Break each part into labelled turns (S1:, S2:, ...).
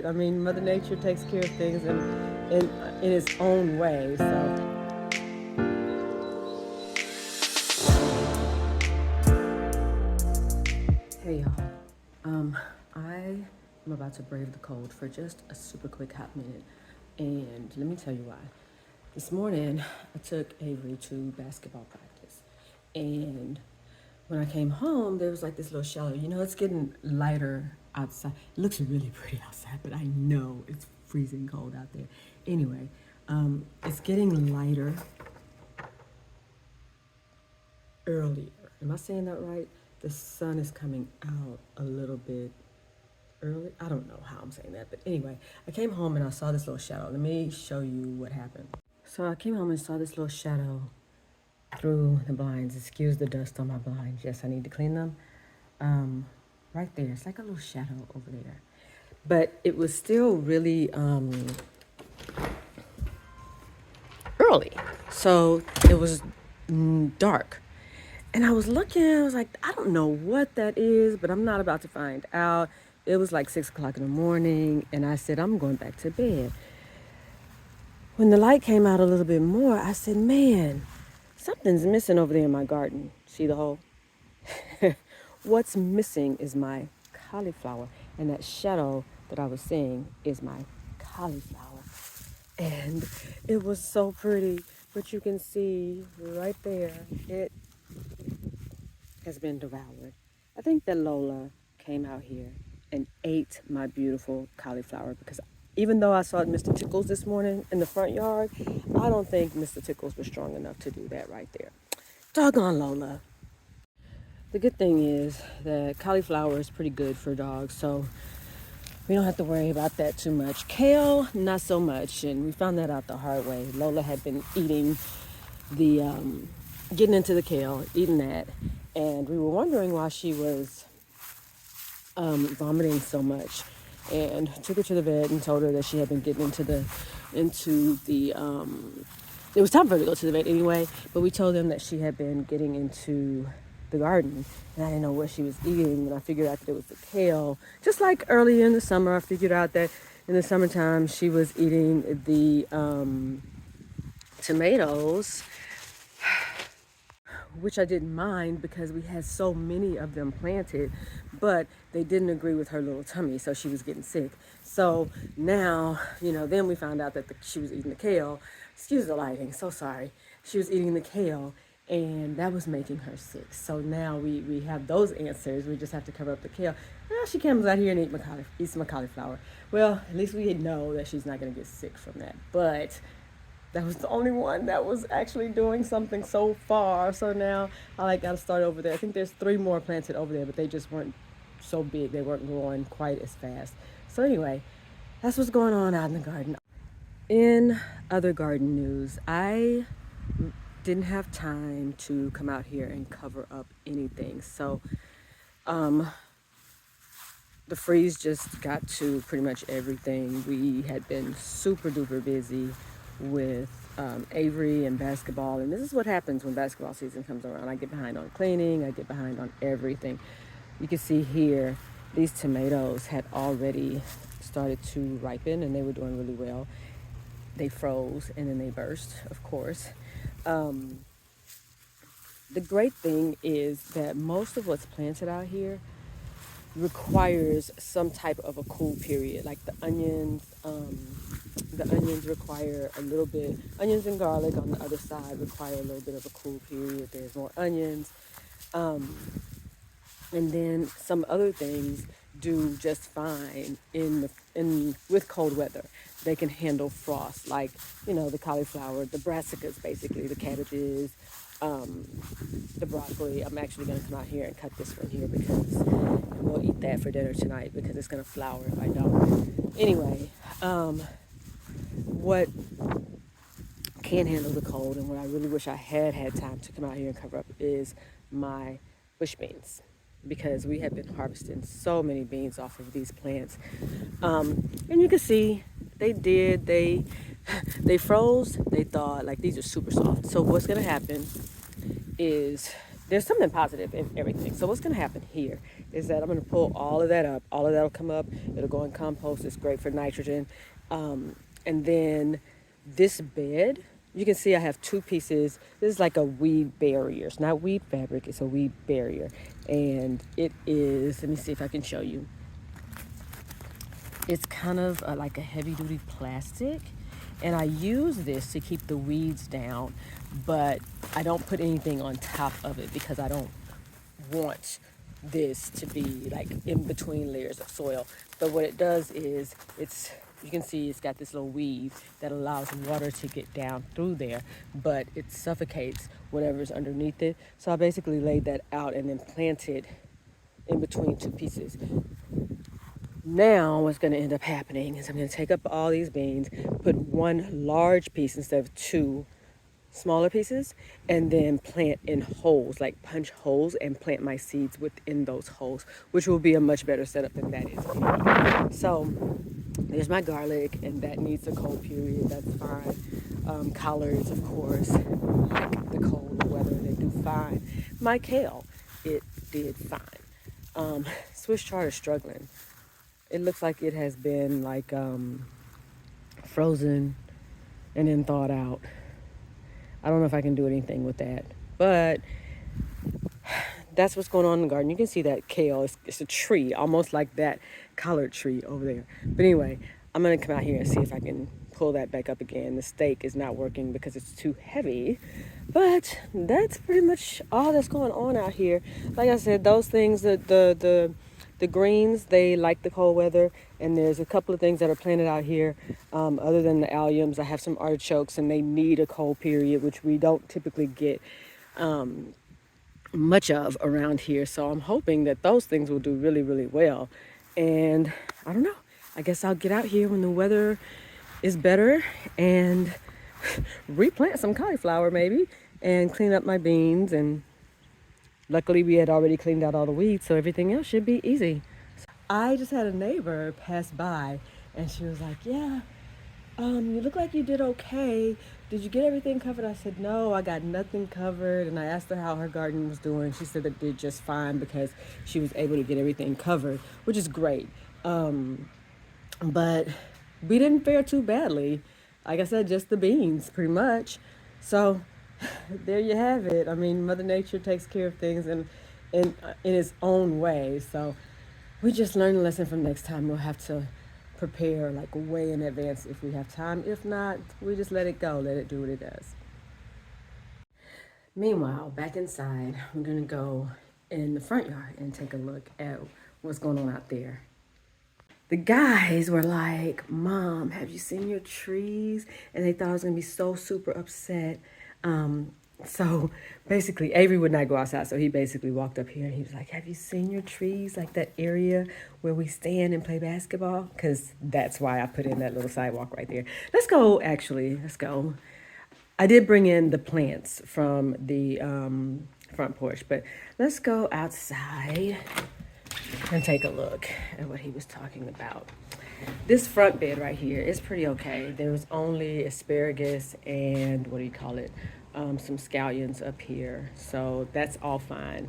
S1: I mean, Mother Nature takes care of things in its own way. So, hey y'all. I am about to brave the cold for just a super quick hot minute, and let me tell you why. This morning, I took Avery to basketball practice, and when I came home, there was like this little shallow. You know, it's getting lighter outside. It looks really pretty outside, but I know it's freezing cold out there. Anyway, it's getting lighter earlier. Am I saying that right? The sun is coming out a little bit early. I don't know how I'm saying that, but anyway, I came home and I saw this little shadow. Let me show you what happened. So I came home and saw this little shadow through the blinds. Excuse the dust on my blinds. Yes, I need to clean them. Right there, it's like a little shadow over there. But it was still really early. So it was dark. And I was looking, I was like, I don't know what that is, but I'm not about to find out. It was like 6 o'clock in the morning, and I said, I'm going back to bed. When the light came out a little bit more, I said, man, something's missing over there in my garden. See the hole? What's missing is my cauliflower, and that shadow that I was seeing is my cauliflower. And it was so pretty, but you can see right there, it has been devoured. I think that Lola came out here and ate my beautiful cauliflower because even though I saw Mr. Tickles this morning in the front yard, I don't think Mr. Tickles was strong enough to do that right there. Doggone Lola. The good thing is that cauliflower is pretty good for dogs, so we don't have to worry about that too much. Kale, not so much, and we found that out the hard way. Lola had been eating getting into the kale, eating that, and we were wondering why she was vomiting so much, and took her to the vet and told her that she had been getting into the it was time for her to go to the vet anyway, but we told them that she had been getting into the garden, and I didn't know what she was eating, and I figured out that it was the kale. Just like early in the summer, I figured out that in the summertime she was eating the tomatoes, which I didn't mind because we had so many of them planted, but they didn't agree with her little tummy, so she was getting sick. So now, then we found out that she was eating the kale. Excuse the lighting, so sorry. She was eating the kale, and that was making her sick. So now we have those answers. We just have to cover up the kale. Well, she comes out here and eats my cauliflower. Well, at least we know that she's not going to get sick from that. But that was the only one that was actually doing something so far. So now I got to start over there. I think there's 3 more planted over there, but they just weren't so big. They weren't growing quite as fast. So anyway, that's what's going on out in the garden. In other garden news, I didn't have time to come out here and cover up anything. So the freeze just got to pretty much everything. We had been super duper busy with Avery and basketball, and this is what happens when basketball season comes around. I get behind on cleaning, I get behind on everything. You can see here, these tomatoes had already started to ripen, and they were doing really well. They froze, and then they burst, of course. The great thing is that most of what's planted out here requires some type of a cool period. Like the onions require a little bit, onions and garlic on the other side require a little bit of a cool period. There's more onions. And then some other things do just fine with cold weather. They can handle frost, like, the cauliflower, the brassicas, basically, the cabbages, the broccoli. I'm actually going to come out here and cut this one here because we'll eat that for dinner tonight because it's going to flower if I don't. Anyway, what can handle the cold and what I really wish I had time to come out here and cover up is my bush beans, because we have been harvesting so many beans off of these plants. And you can see they froze, they thawed, like these are super soft. So what's gonna happen is there's something positive in everything. So what's gonna happen here is that I'm going to pull all of that up. All of that will come up. It'll go in compost. It's great for nitrogen. And then this bed, you can see I have two pieces. This is like a weed barrier. It's not weed fabric. It's a weed barrier. And it is, let me see if I can show you. It's kind of like a heavy duty plastic. And I use this to keep the weeds down, but I don't put anything on top of it because I don't want this to be like in between layers of soil. But what it does is you can see it's got this little weave that allows water to get down through there, but it suffocates whatever's underneath it. So I basically laid that out and then planted in between two pieces. Now what's going to end up happening is I'm going to take up all these beans, put one large piece instead of two smaller pieces, and then plant in holes, like punch holes and plant my seeds within those holes, which will be a much better setup than that is. So there's my garlic, and that needs a cold period. That's fine. Collards, of course, like the cold weather, they do fine. My kale, it did fine. Swiss chard is struggling. It looks like it has been like frozen and then thawed out. I don't know if I can do anything with that, but that's what's going on in the garden. You can see that kale. It's a tree, almost like that collard tree over there. But anyway, I'm going to come out here and see if I can pull that back up again. The stake is not working because it's too heavy. But that's pretty much all that's going on out here. Like I said, those things, the greens, they like the cold weather, and there's a couple of things that are planted out here. Other than the alliums, I have some artichokes, and they need a cold period, which we don't typically get much of around here. So I'm hoping that those things will do really, really well. And I don't know. I guess I'll get out here when the weather is better and replant some cauliflower maybe, and clean up my beans. And luckily we had already cleaned out all the weeds, so everything else should be easy. I just had a neighbor pass by, and she was like, yeah, you look like you did okay. Did you get everything covered? I said, no, I got nothing covered. And I asked her how her garden was doing. She said it did just fine because she was able to get everything covered, which is great. But we didn't fare too badly. Like I said, just the beans, pretty much. So there you have it. I mean, Mother Nature takes care of things in its own way. So we just learned a lesson from next time. We'll have to prepare like way in advance if we have time. If not, we just let it go, let it do what it does. Meanwhile, back inside, I'm gonna go in the front yard and take a look at what's going on out there. The guys were like, Mom, have you seen your trees? And they thought I was gonna be so super upset. So basically, Avery would not go outside, so he basically walked up here and he was like, have you seen your trees? Like that area where we stand and play basketball? Because that's why I put in that little sidewalk right there. Let's go, actually. Let's go. I did bring in the plants from the front porch, but let's go outside and take a look at what he was talking about. This front bed right here is pretty okay. There was only asparagus and what do you call it? Some scallions up here. So that's all fine.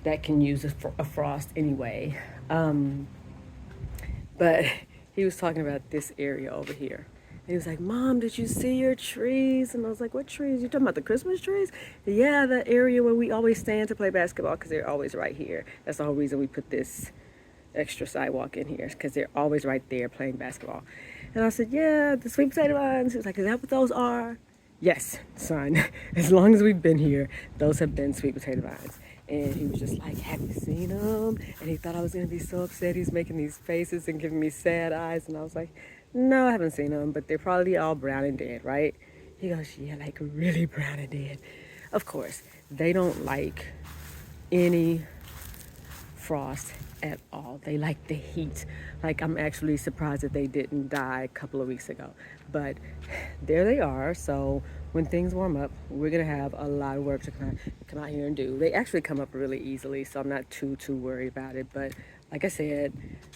S1: That can use a frost anyway. But he was talking about this area over here. He was like, Mom, did you see your trees? And I was like, what trees? You talking about the Christmas trees? Yeah, the area where we always stand to play basketball because they're always right here. That's the whole reason we put this extra sidewalk in here, because they're always right there playing basketball. And I said, yeah, the sweet potato vines. He was like, is that what those are? Yes, son. As long as we've been here, those have been sweet potato vines. And he was just like, have you seen them? And he thought I was going to be so upset. He's making these faces and giving me sad eyes. And I was like, no, I haven't seen them, but they're probably all brown and dead, right? He goes, yeah, like really brown and dead. Of course, they don't like any frost at all. They like the heat. Like, I'm actually surprised that they didn't die a couple of weeks ago. But there they are. So when things warm up, we're gonna have a lot of work to come out here and do. They actually come up really easily, so I'm not too worried about it. But like I said,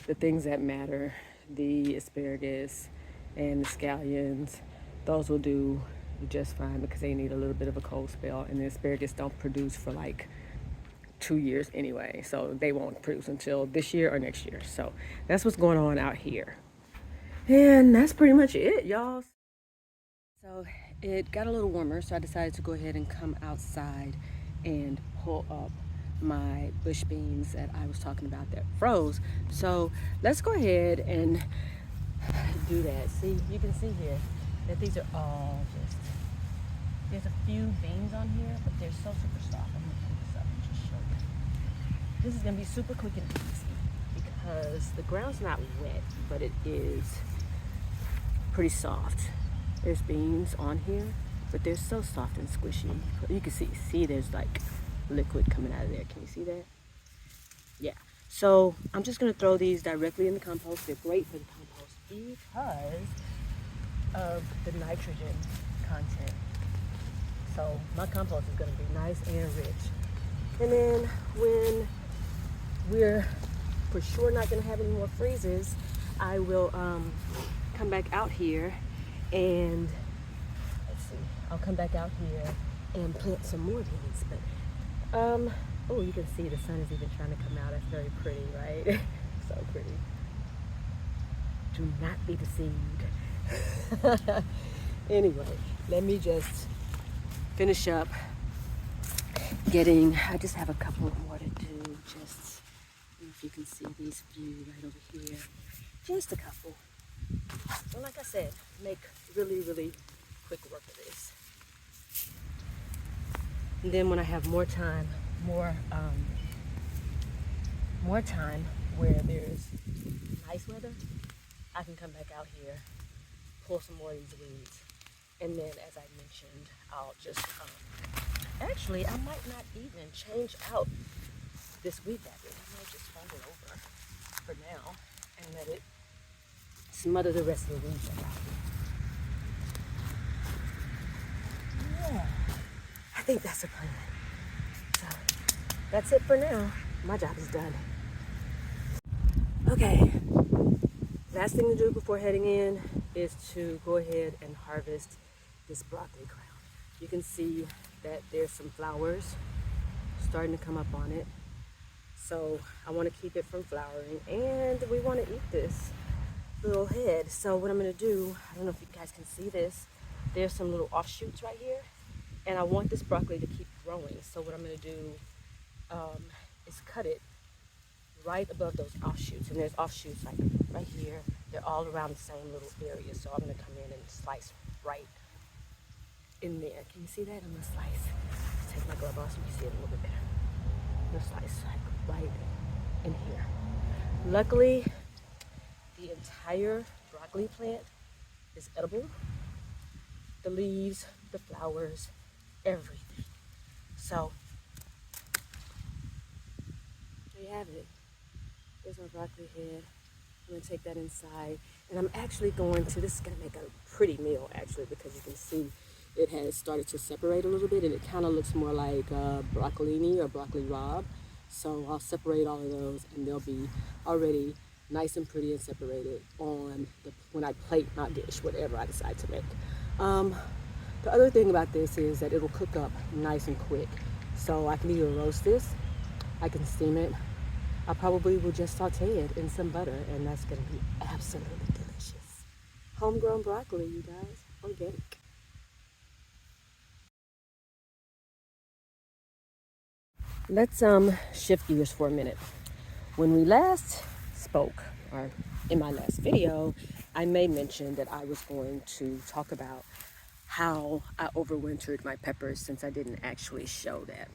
S1: the things that matter, the asparagus and the scallions, those will do just fine because they need a little bit of a cold spell, and the asparagus don't produce for like 2 years anyway, so they won't produce until this year or next year. So that's what's going on out here. And that's pretty much it, y'all. So it got a little warmer, so I decided to go ahead and come outside and pull up my bush beans that I was talking about that froze. So let's go ahead and do that. See, you can see here that these are all just, there's a few beans on here, but they're so super soft. I'm gonna pull this up and just show you. This is gonna be super quick and easy because the ground's not wet, but it is pretty soft. There's beans on here, but they're so soft and squishy. You can see there's like liquid coming out of there. Can you see that? Yeah. So I'm just gonna throw these directly in the compost. They're great for the compost because of the nitrogen content. So my compost is gonna be nice and rich. And then when we're for sure not gonna have any more freezes, I will come back out here and let's see, I'll come back out here and plant some more beans. But oh, you can see the sun is even trying to come out. That's very pretty, right? So pretty. Do not be deceived. Anyway, let me just finish up getting, I just have a couple more to do. Just, if you can see these few right over here, just a couple. So like I said, make really, really quick work of this. And then when I have more time, more time where there's nice weather, I can come back out here, pull some more of these weeds. And then, as I mentioned, I'll just, actually, I might not even change out this weed bagger. I might just fold it over for now and let it smother the rest of the weeds out. Yeah, I think that's a plan. So that's it for now. My job is done. Okay, last thing to do before heading in is to go ahead and harvest this broccoli crown. You can see that there's some flowers starting to come up on it. So I want to keep it from flowering, and we want to eat this little head. So what I'm going to do, I don't know if you guys can see this, there's some little offshoots right here, and I want this broccoli to keep growing. So what I'm going to do is cut it right above those offshoots, and there's offshoots like right here. They're all around the same little area, so I'm going to come in and slice right in there. Can you see that? I'm going to slice. Let's take my glove off so you can see it a little bit better. I'm going to slice like right in here. Luckily, the entire broccoli plant is edible. The leaves, the flowers, everything. So, there you have it. There's my broccoli head. I'm going to take that inside. And I'm actually going to, this is going to make a pretty meal actually, because you can see it has started to separate a little bit, and it kind of looks more like broccolini or broccoli rabe. So I'll separate all of those, and they'll be already nice and pretty and separated on when I plate my dish, whatever I decide to make. The other thing about this is that it will cook up nice and quick. So I can either roast this, I can steam it. I probably will just saute it in some butter, and that's going to be absolutely delicious. Homegrown broccoli, you guys, organic. Let's shift gears for a minute. When we last spoke, or in my last video, I may mention that I was going to talk about how I overwintered my peppers, since I didn't actually show that.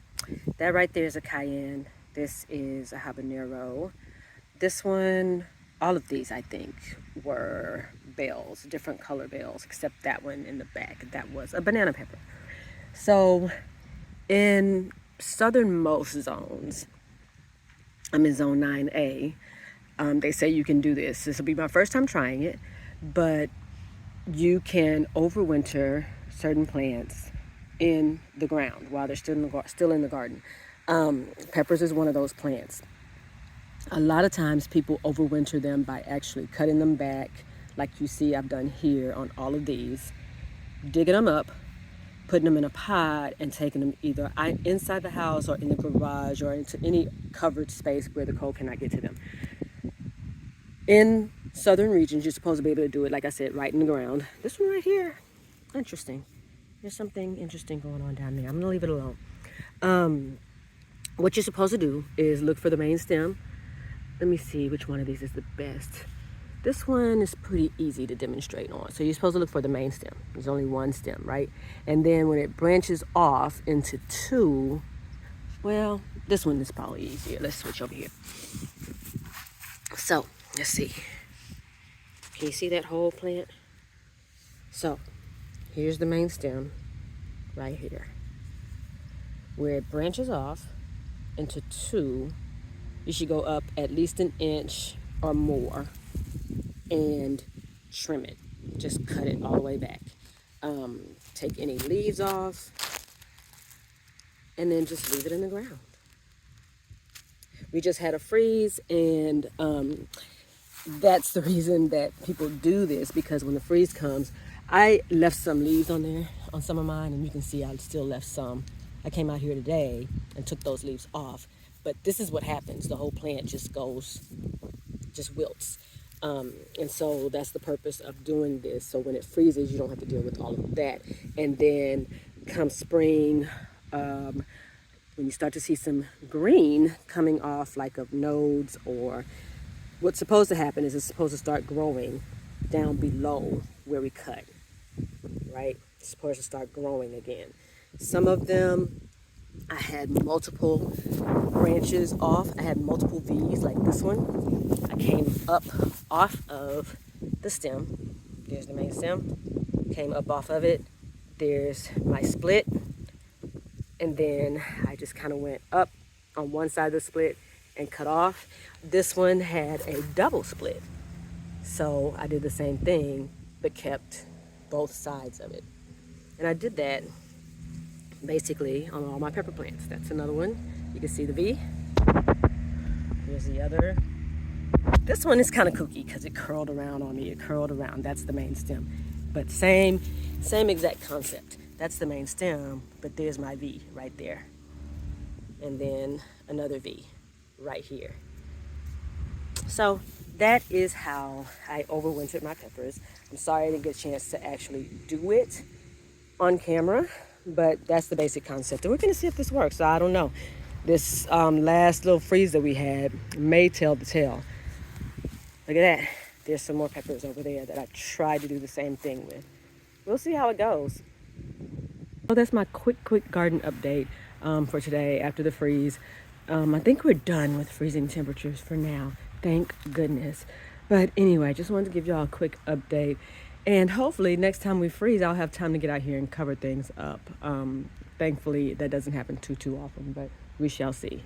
S1: That right there is a cayenne. This is a habanero. This one, all of these I think were bells, different color bells, except that one in the back. That was a banana pepper. So in southernmost zones, I'm in zone 9A, they say you can do this. This will be my first time trying it, but you can overwinter certain plants in the ground while they're still in the garden. Peppers is one of those plants. A lot of times people overwinter them by actually cutting them back, like you see I've done here on all of these, digging them up, putting them in a pot and taking them either inside the house or in the garage or into any covered space where the cold cannot get to them. In southern regions, you're supposed to be able to do it, like I said, right in the ground. This one right here, interesting. There's something interesting going on down there. I'm gonna leave it alone. What you're supposed to do is look for the main stem. Let me see which one of these is the best. This one is pretty easy to demonstrate on. So you're supposed to look for the main stem. There's only one stem, right? And then when it branches off into two, well, this one is probably easier. Let's switch over here. So let's see. Can you see that whole plant? So here's the main stem right here. Where it branches off into two, you should go up at least an inch or more and trim it. Just cut it all the way back. Take any leaves off and then just leave it in the ground. We just had a freeze, and that's the reason that people do this, because when the freeze comes, I left some leaves on there on some of mine, and you can see I still left some. I came out here today and took those leaves off, but this is what happens. The whole plant just wilts. And so that's the purpose of doing this. So when it freezes, you don't have to deal with all of that. And then come spring, when you start to see some green coming off, like of nodes, or what's supposed to happen is it's supposed to start growing down below where we cut, right? It's supposed to start growing again. Some of them, I had multiple branches off. I had multiple V's like this one. I came up off of the stem. There's the main stem. Came up off of it. There's my split. And then I just kind of went up on one side of the split and cut off. This one had a double split. So I did the same thing, but kept both sides of it. And I did that basically on all my pepper plants. That's another one. You can see the V. Here's the other. This one is kind of kooky because it curled around on me. It curled around. That's the main stem. But same exact concept. That's the main stem, but there's my V right there. And then another V right here. So that is how I overwintered my peppers. I'm sorry I didn't get a chance to actually do it on camera, but that's the basic concept. And we're gonna see if this works. So I don't know. This last little freeze that we had may tell the tale. Look at that. There's some more peppers over there that I tried to do the same thing with. We'll see how it goes. So that's my quick garden update for today after the freeze. I think we're done with freezing temperatures for now. Thank goodness. But anyway, I just wanted to give y'all a quick update. And hopefully next time we freeze, I'll have time to get out here and cover things up. Thankfully, that doesn't happen too often, but we shall see.